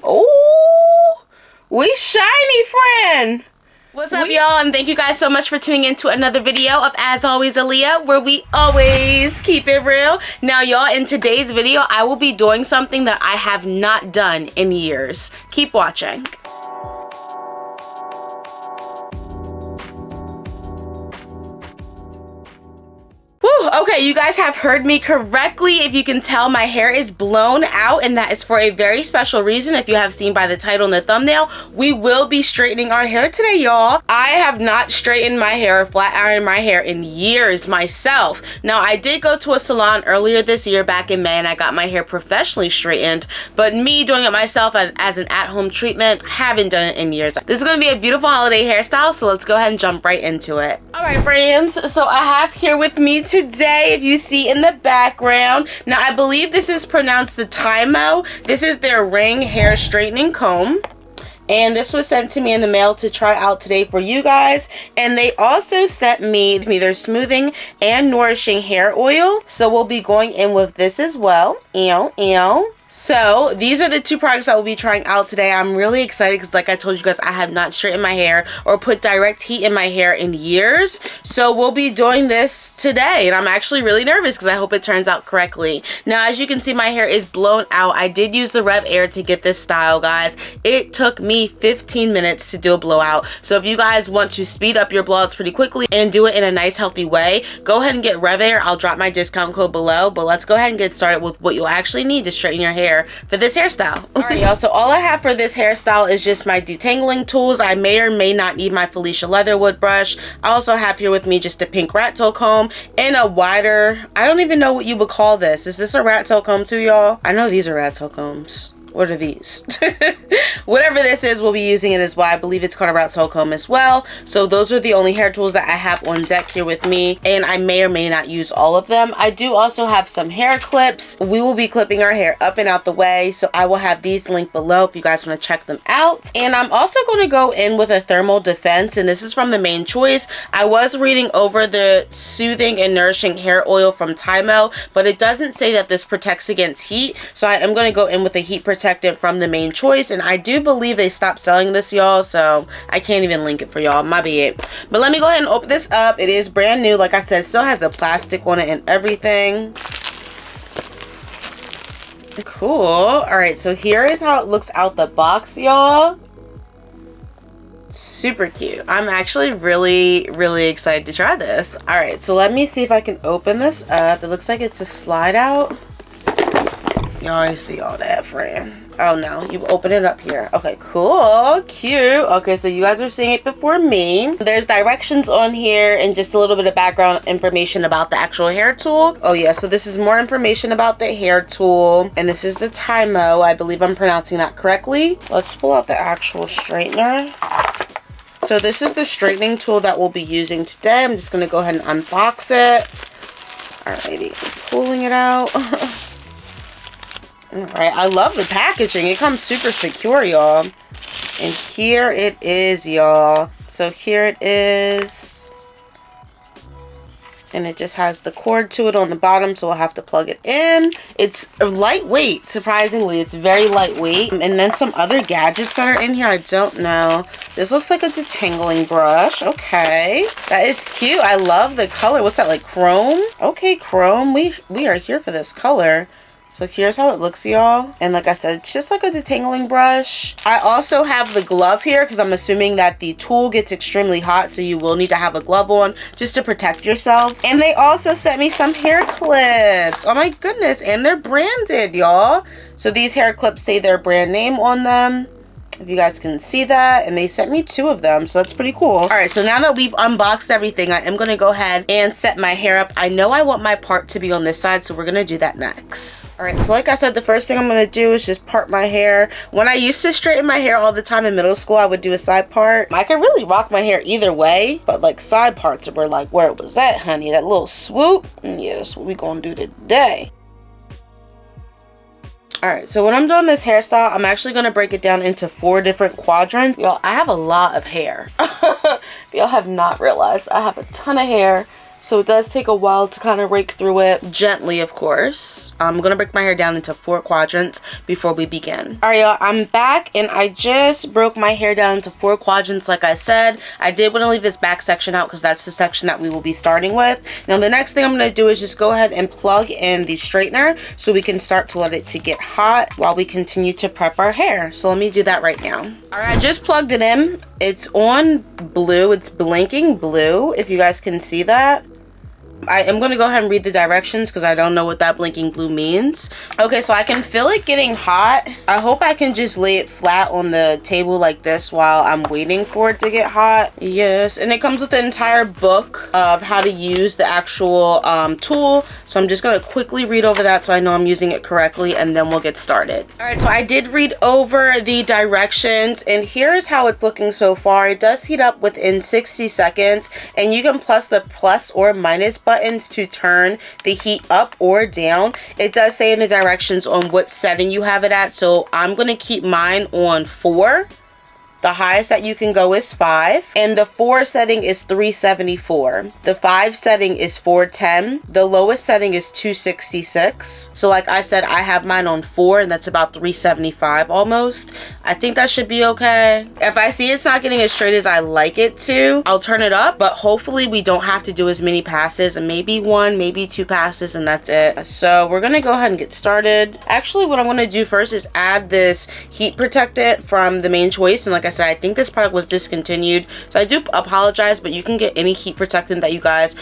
Oh, we shiny, friend. What's up, y'all? And thank you guys so much for tuning in to another video of As Always Aleia, where we always keep it real. Now, y'all, in today's video, I will be doing something that I have not done in years. Keep watching. Okay, you guys have heard me correctly. If you can tell, my hair is blown out, and that is for a very special reason. If you have seen by the title and the thumbnail, we will be straightening our hair today, y'all. I have not straightened my hair or flat ironed my hair in years myself. Now, I did go to a salon earlier this year back in May, and I got my hair professionally straightened, but me doing it myself as an at-home treatment, haven't done it in years. This is going to be a beautiful holiday hairstyle, so let's go ahead and jump right into it. All right, friends, so I have here with me today, if you see in the background, now I believe this is pronounced the TYMO. This is their ring hair straightening comb, and this was sent to me in the mail to try out today for you guys. And they also sent me their smoothing and nourishing hair oil, so we'll be going in with this as well. So these are the two products I will be trying out today. I'm really excited because, like I told you guys, I have not straightened my hair or put direct heat in my hair in years. So we'll be doing this today, and I'm actually really nervous because I hope it turns out correctly. Now, as you can see, my hair is blown out. I did use the Rev Air to get this style, guys. It took me 15 minutes to do a blowout. So if you guys want to speed up your blowouts pretty quickly and do it in a nice, healthy way, go ahead and get Rev Air. I'll drop my discount code below, but let's go ahead and get started with what you'll actually need to straighten your hair for this hairstyle. Alright, y'all, so all I have for this hairstyle is just my detangling tools. I may or may not need my Felicia Leatherwood brush. I also have here with me just a pink rat tail comb and a wider, I don't even know what you would call this. Is this a rat tail comb too, y'all? I know these are rat tail combs. What are these? Whatever this is, we'll be using it as well. I believe it's called a rat tail comb as well. So those are the only hair tools that I have on deck here with me, and I may or may not use all of them. I do also have some hair clips. We will be clipping our hair up and out the way, so I will have these linked below if you guys want to check them out. And I'm also going to go in with a thermal defense, and this is from the Main Choice. I was reading over the soothing and nourishing hair oil from TYMO, but it doesn't say that this protects against heat, so I am going to go in with a heat protectant from the Main Choice, and I do believe they stopped selling this, y'all, so I can't even link it for y'all, my bad. But let me go ahead and open this up. It is brand new, like I said, still has the plastic on it and everything. Cool. All right, so here is how it looks out the box, y'all. Super cute. I'm actually really excited to try this. All right, so let me see if I can open this up. It looks like it's a slide out. You already see all that, friend. Oh no, you open it up here. Okay, cool, cute. Okay, so you guys are seeing it before me. There's directions on here and just a little bit of background information about the actual hair tool. Oh yeah, so this is more information about the hair tool, and this is the TYMO. I believe I'm pronouncing that correctly. Let's pull out the actual straightener. So this is the straightening tool that we'll be using today. I'm just gonna go ahead and unbox it. Alrighty, pulling it out. Alright, I love the packaging. It comes super secure, y'all. And here it is, y'all. So here it is. And it just has the cord to it on the bottom, so we'll have to plug it in. It's lightweight, surprisingly. It's very lightweight. And then some other gadgets that are in here, I don't know. This looks like a detangling brush. Okay. That is cute. I love the color. What's that, like chrome? Okay, chrome. We are here for this color. So here's how it looks, y'all. And like I said, it's just like a detangling brush. I also have the glove here because I'm assuming that the tool gets extremely hot, so you will need to have a glove on just to protect yourself. And they also sent me some hair clips. Oh my goodness, and they're branded, y'all. So these hair clips say their brand name on them, if you guys can see that, and they sent me 2 of them, so that's pretty cool. All right, so now that we've unboxed everything, I am gonna go ahead and set my hair up. I know I want my part to be on this side, so we're gonna do that next. All right, so like I said, the first thing I'm gonna do is just part my hair. When I used to straighten my hair all the time in middle school, I would do a side part. I could really rock my hair either way, but like side parts were like where it was at, honey. That little swoop, yeah, that's what we gonna do today. Alright, so when I'm doing this hairstyle, I'm actually going to break it down into 4 different quadrants. Y'all, I have a lot of hair. If y'all have not realized, I have a ton of hair. so it does take a while to kind of rake through it gently, of course. I'm gonna break my hair down into 4 quadrants before we begin. All right, y'all, I'm back, and I just broke my hair down into 4 quadrants. Like I said, I did want to leave this back section out because that's the section that we will be starting with. Now the next thing I'm going to do is just go ahead and plug in the straightener so we can start to let it to get hot while we continue to prep our hair. So let me do that right now. All right, I just plugged it in. It's on blue. It's blinking blue, if you guys can see that. I am going to go ahead and read the directions because I don't know what that blinking blue means. Okay, so I can feel it getting hot. I hope I can just lay it flat on the table like this while I'm waiting for it to get hot. Yes, and it comes with an entire book of how to use the actual tool. So I'm just going to quickly read over that so I know I'm using it correctly, and then we'll get started. All right, so I did read over the directions, and here's how it's looking so far. It does heat up within 60 seconds, and you can press the plus or minus buttons to turn the heat up or down. It does say in the directions on what setting you have it at, so I'm going to keep mine on 4. The highest that you can go is 5, and the 4 setting is 374. The 5 setting is 410. The lowest setting is 266. So like I said, I have mine on 4, and that's about 375 almost. I think that should be okay. If I see it's not getting as straight as I like it to, I'll turn it up, but hopefully we don't have to do as many passes, and maybe 1, maybe 2 passes, and that's it. So we're gonna go ahead and get started. Actually, what I'm gonna do first is add this heat protectant from the Main Choice, and like I said, I think this product was discontinued, so I do apologize, but you can get any heat protectant that you guys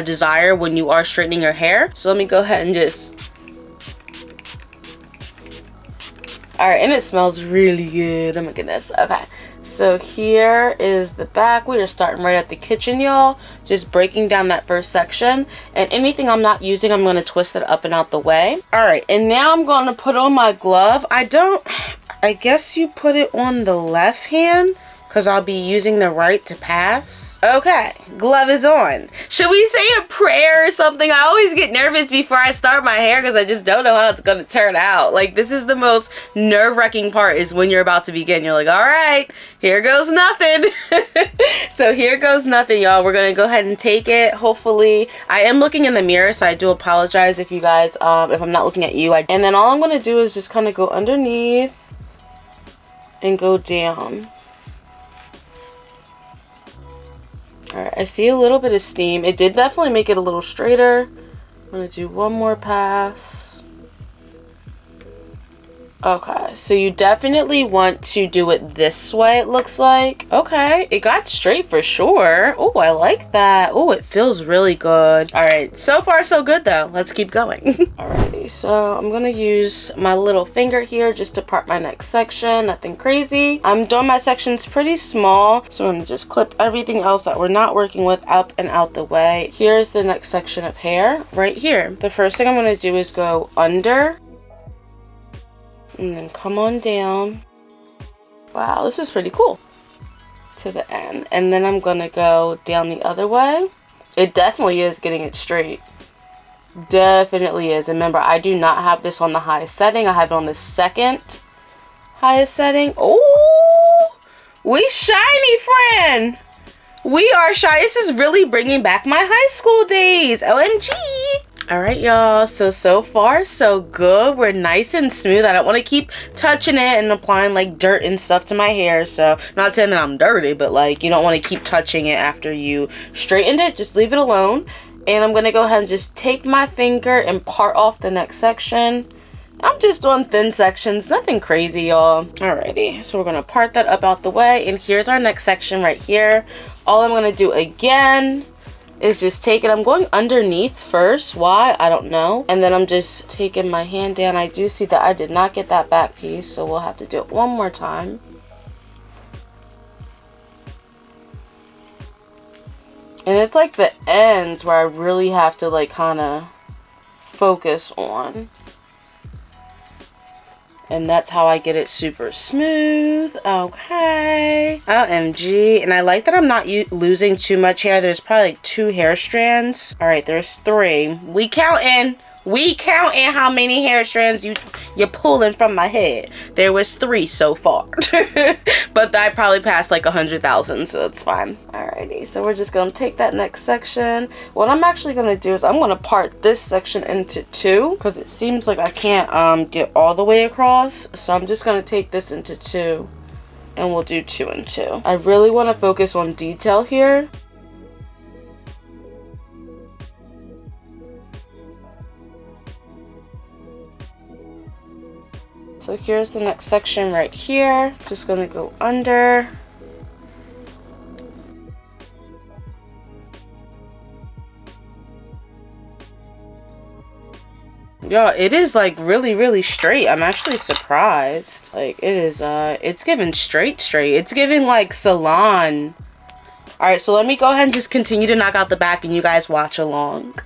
desire when you are straightening your hair. So let me go ahead and just... All right, and it smells really good. Oh my goodness. Okay, so here is the back. We are starting right at the kitchen, y'all, just breaking down that first section, and anything I'm not using, I'm going to twist it up and out the way. All right, and now I'm going to put on my glove. I guess you put it on the left hand because I'll be using the right to pass. Okay, glove is on. Should we say a prayer or something? I always get nervous before I start my hair because I just don't know how it's gonna turn out. Like, this is the most nerve-wracking part, is when you're about to begin. You're like, all right, here goes nothing. So here goes nothing, y'all. We're gonna go ahead and take it. Hopefully, I am looking in the mirror, so I do apologize if you guys, if I'm not looking at you. And then all I'm gonna do is just kind of go underneath and go down. Alright, I see a little bit of steam. It did definitely make it a little straighter. I'm gonna do one more pass. Okay, so you definitely want to do it this way, it looks like. Okay, it got straight for sure. Oh, I like that. Oh, it feels really good. All right, so far so good though. Let's keep going. Alrighty, so I'm gonna use my little finger here just to part my next section. Nothing crazy. I'm doing my sections pretty small, so I'm gonna just clip everything else that we're not working with up and out the way. Here's the next section of hair right here. The first thing I'm gonna do is go under, and then come on down. Wow, this is pretty cool. To the end. And then I'm gonna go down the other way. It definitely is getting it straight. Definitely is. And remember, I do not have this on the highest setting. I have it on the second highest setting. Oh, we shiny, friend. We are shy. This is really bringing back my high school days. OMG. All right, y'all, so far so good. We're nice and smooth. I don't want to keep touching it and applying like dirt and stuff to my hair. So not saying that I'm dirty, but like, you don't want to keep touching it after you straightened it. Just leave it alone. And I'm gonna go ahead and just take my finger and part off the next section. I'm just doing thin sections, nothing crazy, y'all. Alrighty, so we're gonna part that up out the way, and here's our next section right here. All I'm gonna do again is just take it. I'm going underneath first. Why? I don't know. And then I'm just taking my hand down. I do see that I did not get that back piece, so we'll have to do it one more time. And it's like the ends where I really have to like kind of focus on. And that's how I get it super smooth. Okay. OMG. And I like that I'm not losing too much hair. There's probably like 2 hair strands. All right, there's 3. We counting how many hair strands you're pulling from my head. There was 3 so far. But I probably passed like 100,000, so it's fine. All right. Alrighty, so we're just gonna take that next section. What I'm actually gonna do is I'm gonna part this section into two because it seems like I can't get all the way across. So I'm just gonna take this into two and we'll do 2 and 2. I really want to focus on detail here. So here's the next section right here. Just gonna go under. Yo, it is like really straight. I'm actually surprised. Like it is it's giving straight. It's giving like salon. All right, so let me go ahead and just continue to knock out the back and you guys watch along.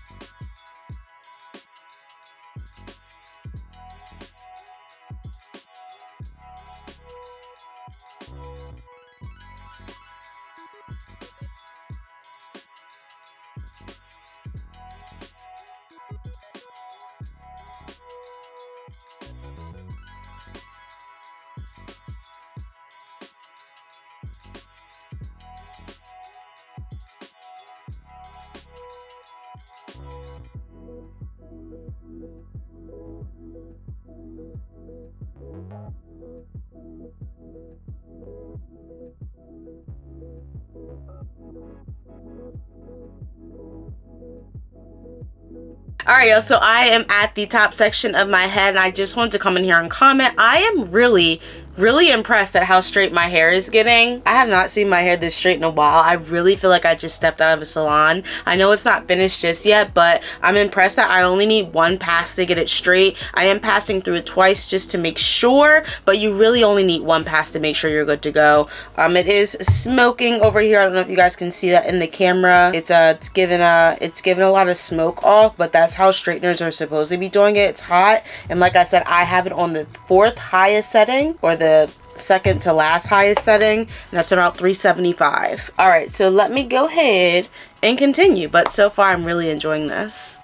Alright, y'all, so I am at the top section of my head and I just wanted to come in here and comment. I am really impressed at how straight my hair is getting. I have not seen my hair this straight in a while. I really feel like I just stepped out of a salon. I know it's not finished just yet, but I'm impressed that I only need one pass to get it straight. I am passing through it twice just to make sure, but you really only need one pass to make sure you're good to go. It is smoking over here. I don't know if you guys can see that in the camera. It's giving a lot of smoke off, but that's how straighteners are supposed to be doing it. It's hot, and like I said, I have it on the 4th highest setting, or the second to last highest setting, and that's about 375. All right, so let me go ahead and continue, but so far I'm really enjoying this.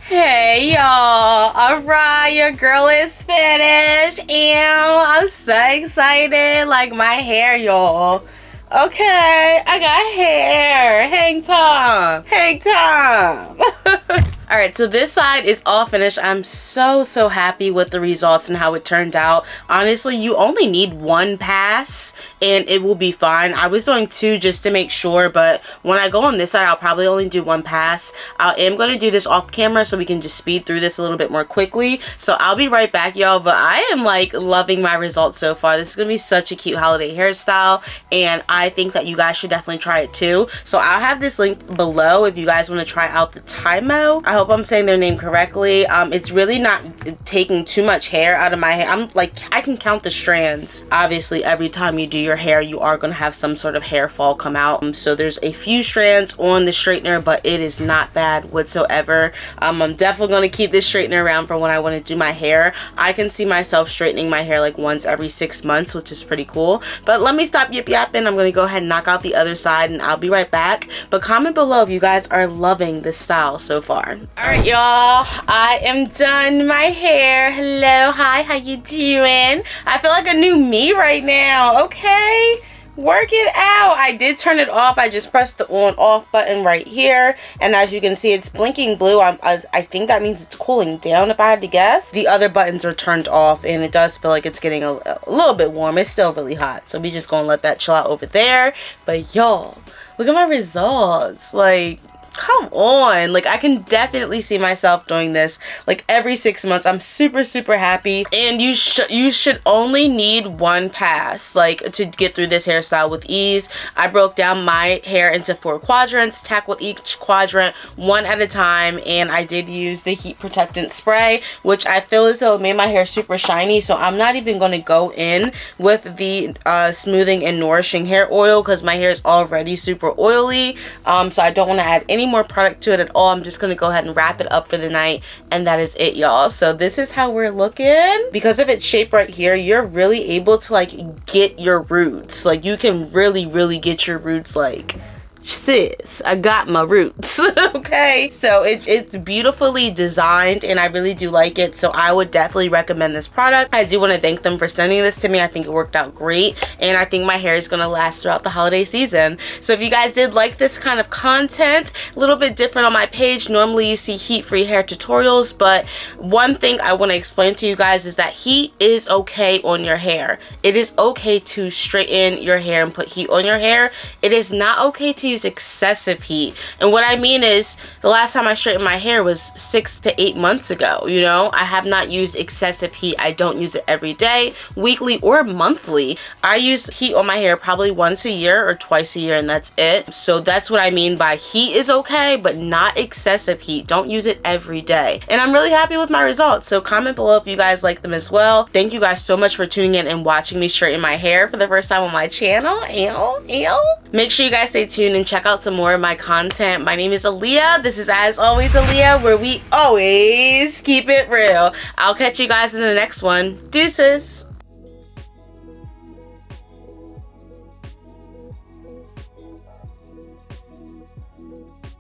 Hey y'all, alright, your girl is finished and I'm so excited. Like my hair, y'all. Okay, I got hair. Hang time. All right, so this side is all finished. I'm so happy with the results and how it turned out. Honestly, you only need one pass and it will be fine. I was doing 2 just to make sure, but when I go on this side, I'll probably only do 1 pass. I am going to do this off camera so we can just speed through this a little bit more quickly. So I'll be right back, y'all, but I am like loving my results so far. This is going to be such a cute holiday hairstyle, and I think that you guys should definitely try it too. So I'll have this link below if you guys want to try out the TYMO. I hope I'm saying their name correctly. It's really not taking too much hair out of my hair. I'm like, I can count the strands. Obviously, every time you do your hair, you are going to have some sort of hair fall come out. So there's a few strands on the straightener, but it is not bad whatsoever. I'm definitely going to keep this straightener around for when I want to do my hair. I can see myself straightening my hair like once every 6 months, which is pretty cool. But let me stop yip yapping. I'm going to go ahead and knock out the other side and I'll be right back. But comment below if you guys are loving this style so far. Alright, y'all, I am done my hair. Hello, hi, how you doing? I feel like a new me right now. Okay, work it out. I did turn it off. I just pressed the on off button right here, and as you can see, it's blinking blue. I think that means it's cooling down, if I had to guess. The other buttons are turned off, and it does feel like it's getting a little bit warm. It's still really hot, so we just gonna let that chill out over there. But y'all, look at my results. Like, come on, like I can definitely see myself doing this like every 6 months. I'm super happy, and you should only need 1 pass like to get through this hairstyle with ease. I broke down my hair into 4 quadrants, tackled each quadrant 1 at a time, and I did use the heat protectant spray, which I feel as though it made my hair super shiny. So I'm not even going to go in with the smoothing and nourishing hair oil because my hair is already super oily, so I don't want to add any any more product to it at all. I'm just gonna go ahead and wrap it up for the night, and that is it, y'all. So this is how we're looking. Because of its shape right here, you're really able to like get your roots. Like you can really get your roots like, sis, I got my roots. Okay, so it's beautifully designed and I really do like it, so I would definitely recommend this product. I do want to thank them for sending this to me. I think it worked out great and I think my hair is going to last throughout the holiday season. So if you guys did like this kind of content, a little bit different on my page, normally you see heat-free hair tutorials, but one thing I want to explain to you guys is that heat is okay on your hair. It is okay to straighten your hair and put heat on your hair. It is not okay to use excessive heat. And what I mean is, the last time I straightened my hair was 6 to 8 months ago. You know, I have not used excessive heat. I don't use it every day, weekly, or monthly. I use heat on my hair probably once a year or twice a year, and that's it. So that's what I mean by heat is okay, but not excessive heat. Don't use it every day. And I'm really happy with my results. So comment below if you guys like them as well. Thank you guys so much for tuning in and watching me straighten my hair for the first time on my channel. Make sure you guys stay tuned and check out some more of my content. My name is Aleia. This is, as always, Aleia, where we always keep it real. I'll catch you guys in the next one. Deuces.